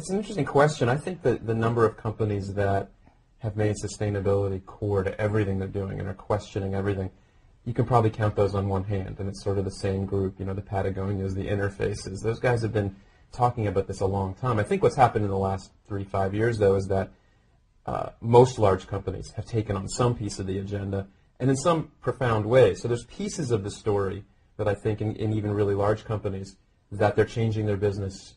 it's an interesting question. I think that the number of companies that have made sustainability core to everything they're doing and are questioning everything, you can probably count those on one hand, and it's sort of the same group, the Patagonias, the Interfaces. Those guys have been talking about this a long time. I think what's happened in the last 3-5 years, though, is that most large companies have taken on some piece of the agenda, and in some profound way. So there's pieces of the story that I think in even really large companies that they're changing their business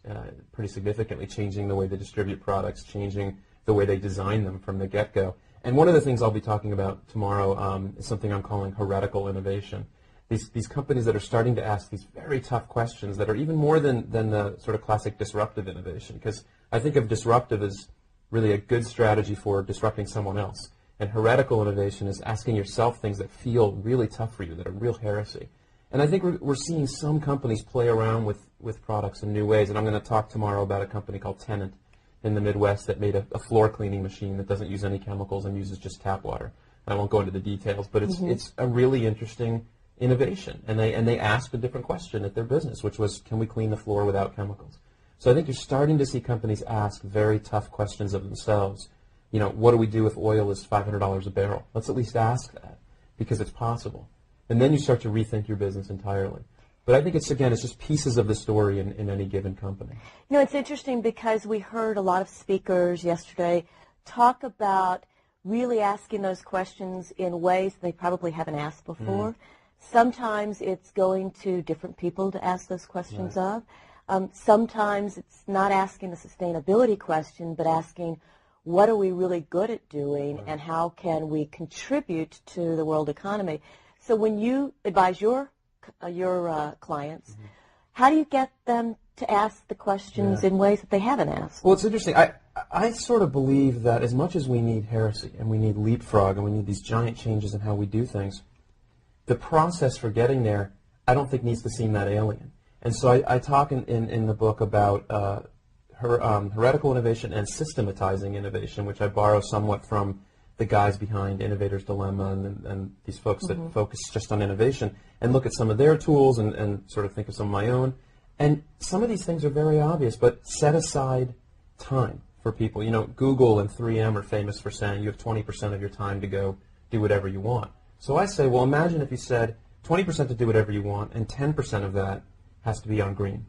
pretty significantly, changing the way they distribute products, changing the way they design them from the get-go. And one of the things I'll be talking about tomorrow is something I'm calling heretical innovation. These companies that are starting to ask these very tough questions that are even more than the sort of classic disruptive innovation, because I think of disruptive as really a good strategy for disrupting someone else. And heretical innovation is asking yourself things that feel really tough for you, that are real heresy. And I think we're seeing some companies play around with products in new ways. And I'm going to talk tomorrow about a company called Tennant in the Midwest that made a floor cleaning machine that doesn't use any chemicals and uses just tap water. I won't go into the details, but it's a really interesting innovation. And they asked a different question at their business, which was, can we clean the floor without chemicals? So I think you're starting to see companies ask very tough questions of themselves. What do we do if oil is $500 a barrel? Let's at least ask that, because it's possible. And then you start to rethink your business entirely. But I think it's just pieces of the story in any given company. It's interesting because we heard a lot of speakers yesterday talk about really asking those questions in ways they probably haven't asked before. Sometimes it's going to different people to ask those questions of. Sometimes it's not asking the sustainability question, but asking, what are we really good at doing, and how can we contribute to the world economy? So when you advise your clients, how do you get them to ask the questions in ways that they haven't asked? Well, it's interesting. I sort of believe that as much as we need heresy and we need leapfrog and we need these giant changes in how we do things, the process for getting there, I don't think needs to seem that alien. And so I talk in the book about heretical innovation and systematizing innovation, which I borrow somewhat from the guys behind Innovator's Dilemma and these folks that focus just on innovation and look at some of their tools and sort of think of some of my own. And some of these things are very obvious, but set aside time for people. Google and 3M are famous for saying you have 20% of your time to go do whatever you want. So I say, well, imagine if you said 20% to do whatever you want and 10% of that has to be on green.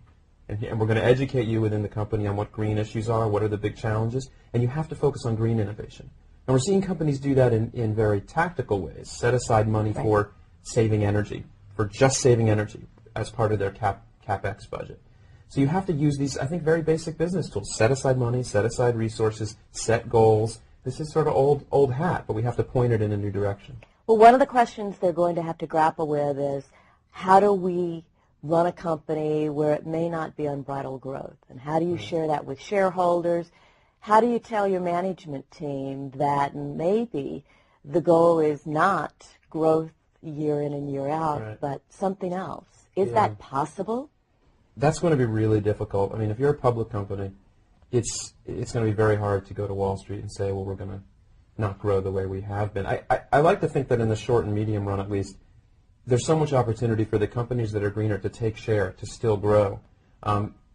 And we're going to educate you within the company on what green issues are, what are the big challenges, and you have to focus on green innovation. And we're seeing companies do that in very tactical ways, set aside money for saving energy, for just saving energy as part of their CapEx budget. So you have to use these, I think, very basic business tools. Set aside money, set aside resources, set goals. This is sort of old hat, but we have to point it in a new direction. Well, one of the questions they're going to have to grapple with is, how do we run a company where it may not be unbridled growth? And how do you share that with shareholders? How do you tell your management team that maybe the goal is not growth year in and year out, but something else? Is that possible? That's going to be really difficult. I mean, if you're a public company, it's going to be very hard to go to Wall Street and say, well, we're going to not grow the way we have been. I like to think that in the short and medium run, at least, there's so much opportunity for the companies that are greener to take share, to still grow,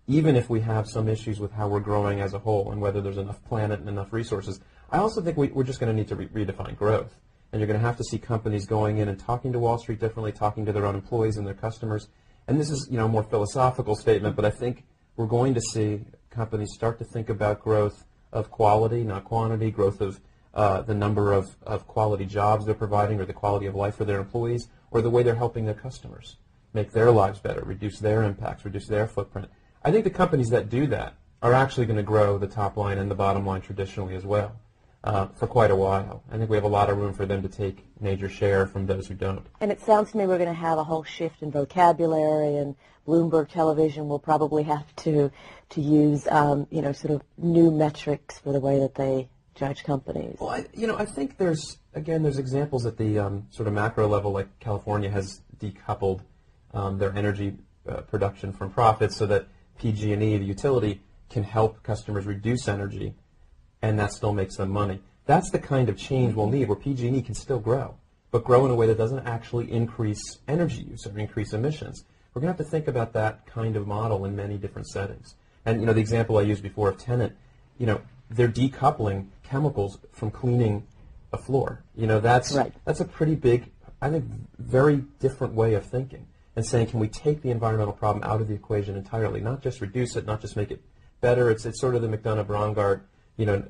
even if we have some issues with how we're growing as a whole and whether there's enough planet and enough resources. I also think we're just going to need to redefine growth. And you're going to have to see companies going in and talking to Wall Street differently, talking to their own employees and their customers. And this is, a more philosophical statement, but I think we're going to see companies start to think about growth of quality, not quantity, growth of the number of quality jobs they're providing or the quality of life for their employees or the way they're helping their customers make their lives better, reduce their impacts, reduce their footprint. I think the companies that do that are actually going to grow the top line and the bottom line traditionally as well for quite a while. I think we have a lot of room for them to take major share from those who don't. And it sounds to me we're going to have a whole shift in vocabulary, and Bloomberg Television will probably have to use sort of new metrics for the way that they judge companies. Well, I think there's examples at the sort of macro level, like California has decoupled their energy production from profits so that PG&E, the utility, can help customers reduce energy, and that still makes them money. That's the kind of change we'll need, where PG&E can still grow, but grow in a way that doesn't actually increase energy use or increase emissions. We're going to have to think about that kind of model in many different settings. And the example I used before of Tenant, they're decoupling chemicals from cleaning a floor. That's a pretty big, I think, very different way of thinking. And saying, can we take the environmental problem out of the equation entirely, not just reduce it, not just make it better? It's sort of the McDonough-Brongard,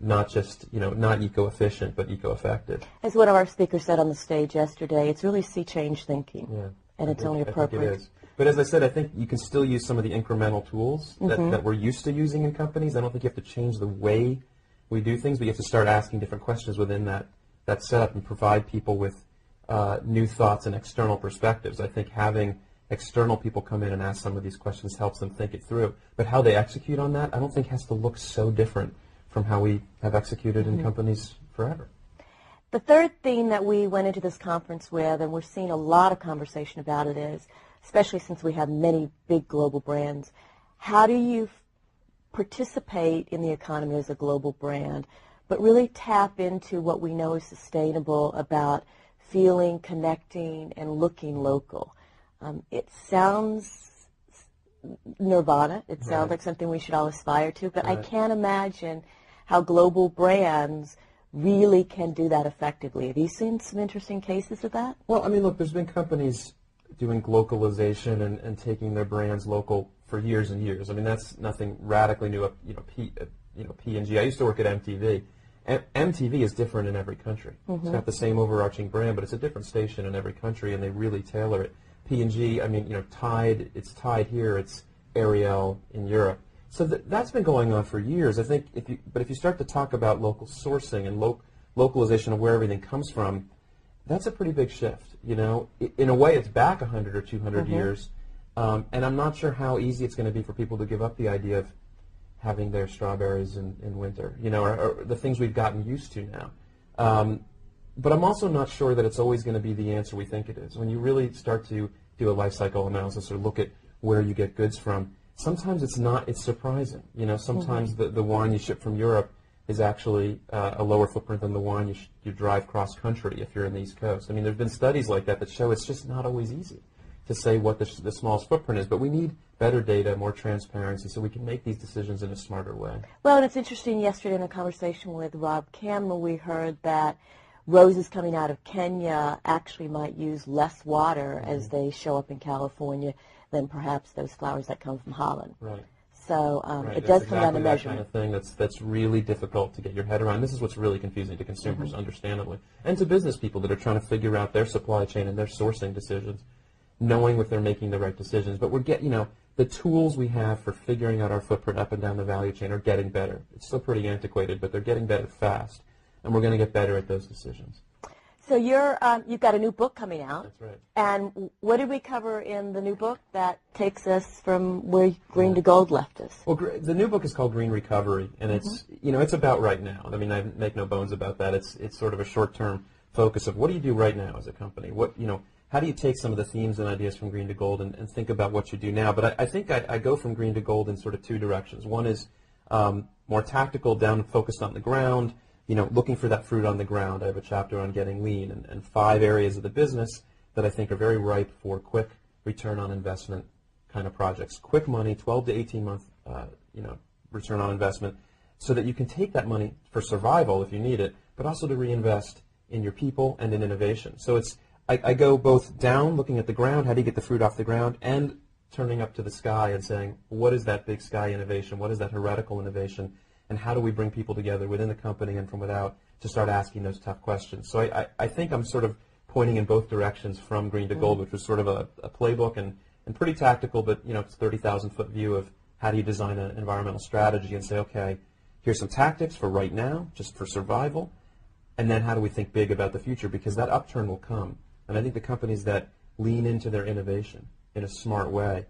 not just, not eco-efficient, but eco-effective. As one of our speakers said on the stage yesterday, it's really sea change thinking, and it's only appropriate. I think it is. But as I said, I think you can still use some of the incremental tools that we're used to using in companies. I don't think you have to change the way we do things, but you have to start asking different questions within that setup and provide people with new thoughts and external perspectives. I think having external people come in and ask some of these questions helps them think it through. But how they execute on that, I don't think has to look so different from how we have executed in companies forever. The third theme that we went into this conference with, and we're seeing a lot of conversation about it, is, especially since we have many big global brands, how do you participate in the economy as a global brand, but really tap into what we know is sustainable about feeling, connecting, and looking local? It sounds nirvana. It sounds like something we should all aspire to, but I can't imagine how global brands really can do that effectively. Have you seen some interesting cases of that? Well, I mean, look, there's been companies doing localization and taking their brands local for years and years. I mean, that's nothing radically new. P&G. I used to work at MTV. MTV is different in every country. It's got the same overarching brand, but it's a different station in every country, and they really tailor it. P&G, I mean, Tide, it's Tide here, it's Ariel in Europe. So that's been going on for years. I think, if you start to talk about local sourcing and localization of where everything comes from, that's a pretty big shift. In a way, it's back 100 or 200 years, and I'm not sure how easy it's going to be for people to give up the idea of having their strawberries in winter, or the things we've gotten used to now. But I'm also not sure that it's always going to be the answer we think it is. When you really start to do a life cycle analysis or look at where you get goods from, sometimes it's surprising. Sometimes the wine you ship from Europe is actually a lower footprint than the wine you drive cross-country if you're in the East Coast. I mean, there have been studies like that show it's just not always easy to say what the smallest footprint is, but we need better data, more transparency, so we can make these decisions in a smarter way. Well, and it's interesting, yesterday in a conversation with Rob Campbell, we heard that roses coming out of Kenya actually might use less water as they show up in California than perhaps those flowers that come from Holland. Right. So it does come down to measurement. That kind of thing that's really difficult to get your head around. This is what's really confusing to consumers, understandably, and to business people that are trying to figure out their supply chain and their sourcing decisions, knowing if they're making the right decisions. But the tools we have for figuring out our footprint up and down the value chain are getting better. It's still pretty antiquated, but they're getting better fast, and we're going to get better at those decisions. So you've got a new book coming out. That's right. And what did we cover in the new book that takes us from where Green to Gold left us? Well, the new book is called Green Recovery, and it's about right now. I mean, I make no bones about that. It's sort of a short-term focus of what do you do right now as a company? How do you take some of the themes and ideas from Green to Gold and think about what you do now? But I think I go from Green to Gold in sort of two directions. One is more tactical, down focused on the ground, looking for that fruit on the ground. I have a chapter on getting lean and 5 areas of the business that I think are very ripe for quick return on investment kind of projects. Quick money, 12 to 18 month return on investment, so that you can take that money for survival if you need it, but also to reinvest in your people and in innovation. So I go both down, looking at the ground, how do you get the fruit off the ground, and turning up to the sky and saying, what is that big sky innovation? What is that heretical innovation? And how do we bring people together within the company and from without to start asking those tough questions? So I think I'm sort of pointing in both directions from Green to Gold, which was sort of a playbook and pretty tactical, but it's a 30,000-foot view of how do you design an environmental strategy and say, okay, here's some tactics for right now, just for survival, and then how do we think big about the future? Because that upturn will come. And I think the companies that lean into their innovation in a smart way,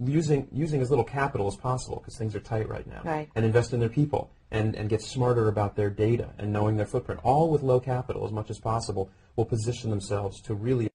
using as little capital as possible, because things are tight right now, and invest in their people and get smarter about their data and knowing their footprint, all with low capital as much as possible, will position themselves to really